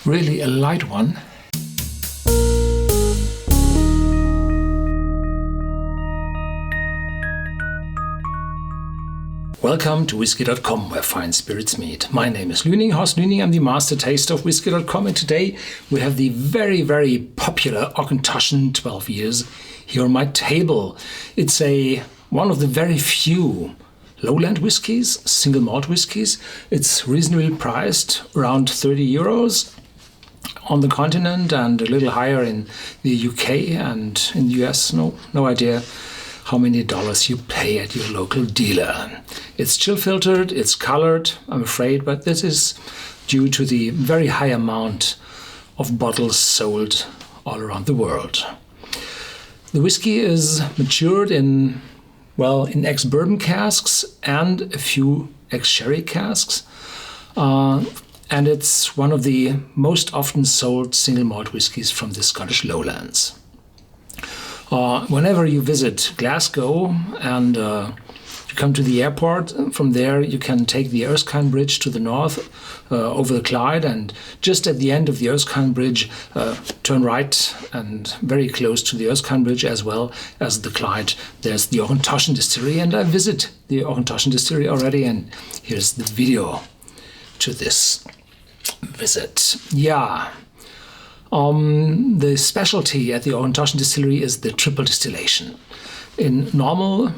really a light one. Welcome to Whisky.com, where fine spirits meet. My name is Lüning, Horst Lüning. I'm the master taster of Whisky.com, and today we have the very, very popular Auchentoshan 12 years here on my table. It's one of the very few lowland whiskies, single malt whiskies. It's reasonably priced, around 30 euros on the continent and a little higher in the UK and in the US. No idea how many dollars you pay at your local dealer. It's chill filtered, it's colored, I'm afraid, but this is due to the very high amount of bottles sold all around the world. The whiskey is matured in ex-bourbon casks and a few ex-sherry casks. And it's one of the most often sold single malt whiskies from the Scottish Lowlands. Whenever you visit Glasgow and you come to the airport, from there you can take the Erskine Bridge to the north over the Clyde, and just at the end of the Erskine Bridge turn right, and very close to the Erskine Bridge as well as the Clyde there's the Auchentoshan distillery, and I visit the Auchentoshan distillery already, and here's the video to this visit. The specialty at the Auchentoshan distillery is the triple distillation. In normal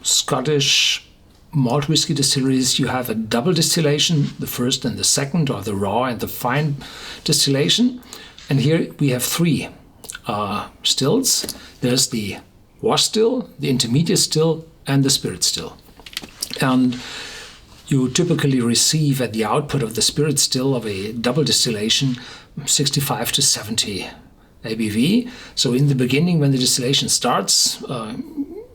Scottish malt whiskey distilleries, you have a double distillation, the first and the second, or the raw and the fine distillation. And here we have three stills. There's the wash still, the intermediate still, and the spirit still. And you typically receive at the output of the spirit still of a double distillation 65 to 70 ABV. So in the beginning, when the distillation starts,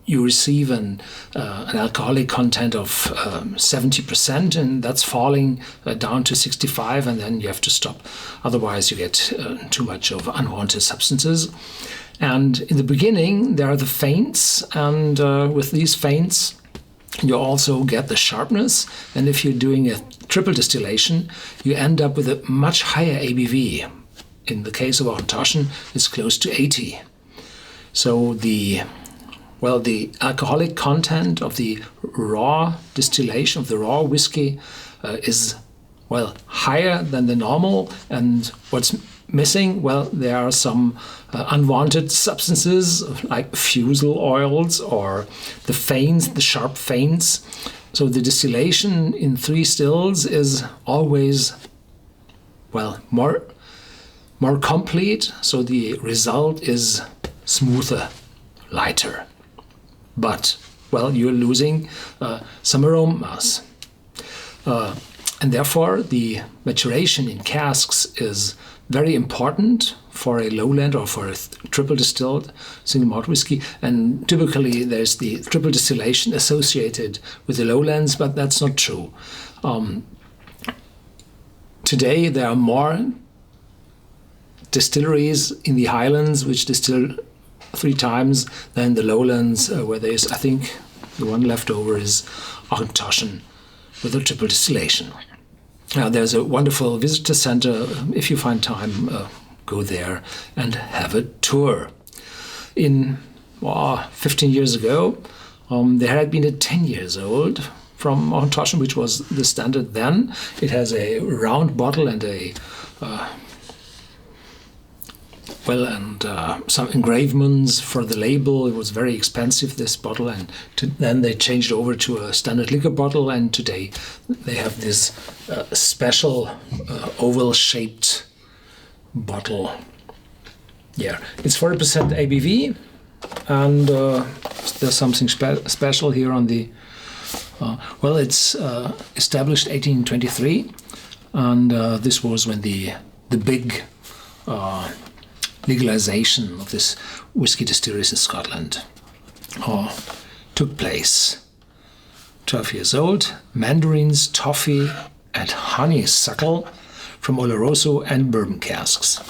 you receive an alcoholic content of 70%, and that's falling down to 65, and then you have to stop. Otherwise, you get too much of unwanted substances. And in the beginning, there are the feints, and with these feints, you also get the sharpness, and if you're doing a triple distillation, you end up with a much higher ABV. In the case of Auchentoshan, it's close to 80. So the alcoholic content of the raw distillation, of the raw whiskey, is higher than the normal, and what's missing, there are some unwanted substances like fusel oils or the feints, the sharp feints. So the distillation in three stills is always more complete, so the result is smoother, lighter. But you're losing some aromas. And therefore the maturation in casks is very important for a lowland or for a triple distilled single malt whiskey, and typically there's the triple distillation associated with the lowlands, but that's not true. Today there are more distilleries in the highlands which distill 3 times than the lowlands, where there's, I think, the one left over is Auchentoshan with a triple distillation. Now, there's a wonderful visitor center. If you find time, go there and have a tour. 15 years ago, there had been a 10 years old from Auchentoshan, which was the standard then. It has a round bottle and some engravements for the label. It was very expensive, this bottle, and then they changed over to a standard liquor bottle, and today they have this special oval-shaped bottle. It's 40% ABV, and there's something special here on the... it's established 1823, and this was when the big legalization of this whiskey distilleries in Scotland took place. 12 years old, mandarins, toffee, and honeysuckle from Oloroso and bourbon casks.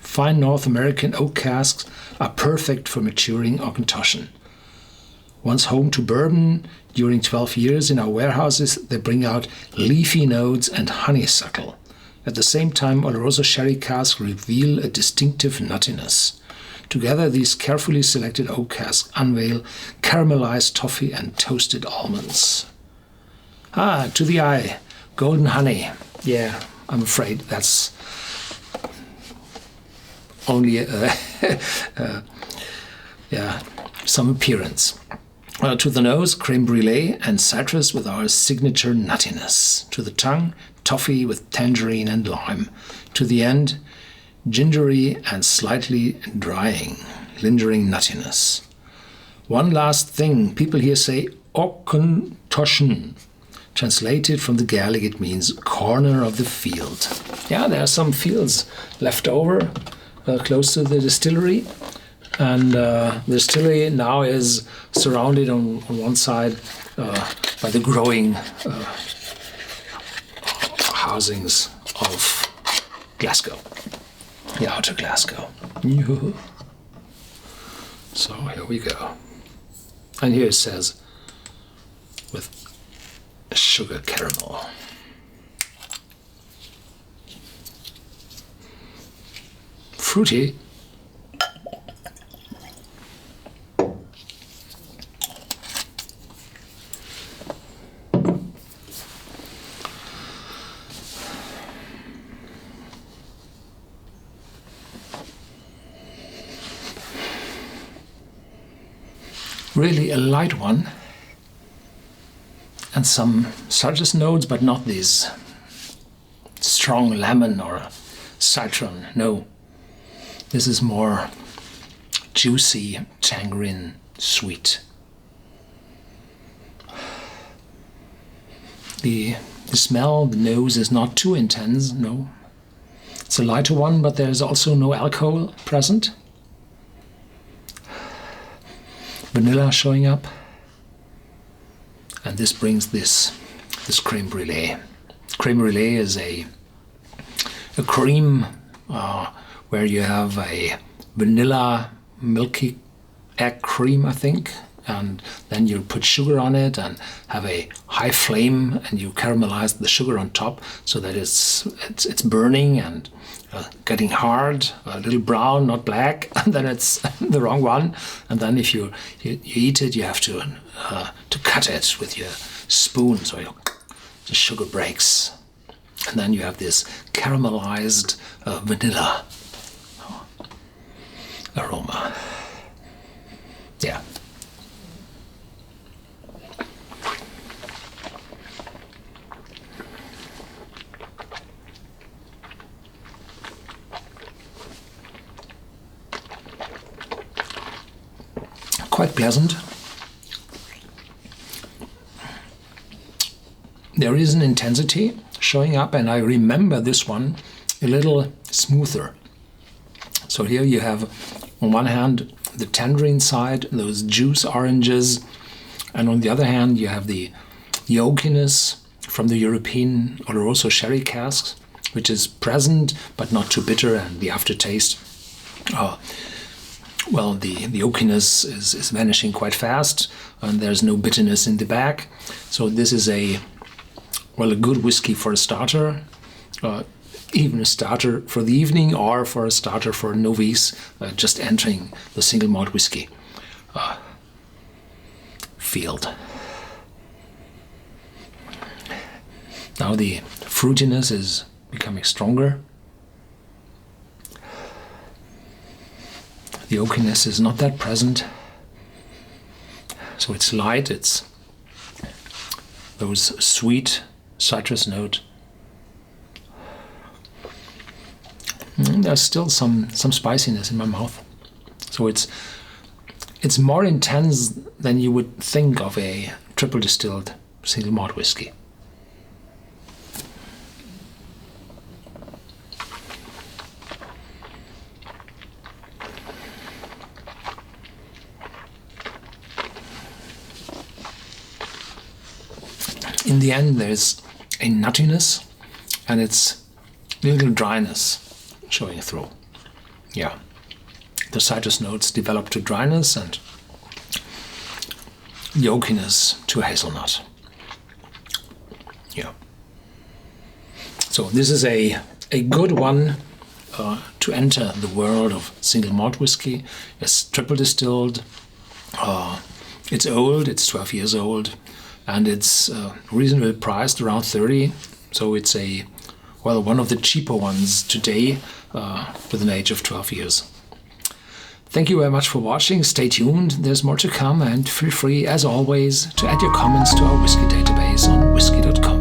Fine North American oak casks are perfect for maturing Auchentoshan. Once home to bourbon, during 12 years in our warehouses, they bring out leafy notes and honeysuckle. At the same time, Oloroso sherry casks reveal a distinctive nuttiness. Together, these carefully selected oak casks unveil caramelized toffee and toasted almonds. Ah, to the eye, golden honey. Yeah, I'm afraid that's only some appearance. To the nose, crème brûlée and citrus with our signature nuttiness. To the tongue, toffee with tangerine and lime. To the end, gingery and slightly lingering nuttiness. One last thing, people here say Auchentoshan. Translated from the Gaelic, it means corner of the field. Yeah, there are some fields left over close to the distillery. And the distillery now is surrounded on one side by the growing housings of Glasgow, the outer Glasgow. So here we go. And here it says, with sugar caramel. Fruity. Really a light one, and some citrus notes, but not these strong lemon or citron. No, this is more juicy tangerine sweet. The smell, the nose is not too intense, no. It's a lighter one, but there's also no alcohol present. Vanilla showing up, and this brings this crème brûlée. Crème brûlée is a cream where you have a vanilla milky egg cream, I think, and then you put sugar on it and have a high flame, and you caramelize the sugar on top so that it's burning and getting hard, a little brown, not black, and then it's the wrong one. And then if you eat it, you have to cut it with your spoon so the sugar breaks. And then you have this caramelized vanilla aroma. Yeah. Quite pleasant. There is an intensity showing up, and I remember this one a little smoother. So here you have on one hand the tangerine side, those juice oranges, and on the other hand you have the oakiness from the European Oloroso sherry casks, which is present but not too bitter, and the aftertaste, well, the oakiness is vanishing quite fast, and there's no bitterness in the back. So this is a good whiskey for a starter, even a starter for the evening, or for a starter for a novice just entering the single malt whiskey field. Now the fruitiness is becoming stronger. The oakiness is not that present, so it's light. It's those sweet citrus note. There's still some spiciness in my mouth, so it's more intense than you would think of a triple distilled single malt whiskey. In the end, there's a nuttiness, and it's a little dryness showing through. Yeah, the citrus notes develop to dryness, and the oakiness to hazelnut. Yeah. So this is a good one to enter the world of single malt whiskey. It's triple distilled. It's old. It's 12 years old, and it's reasonably priced, around 30. So it's one of the cheaper ones today, with an age of 12 years. Thank you very much for watching. Stay tuned. There's more to come, and feel free, as always, to add your comments to our whiskey database on Whisky.com.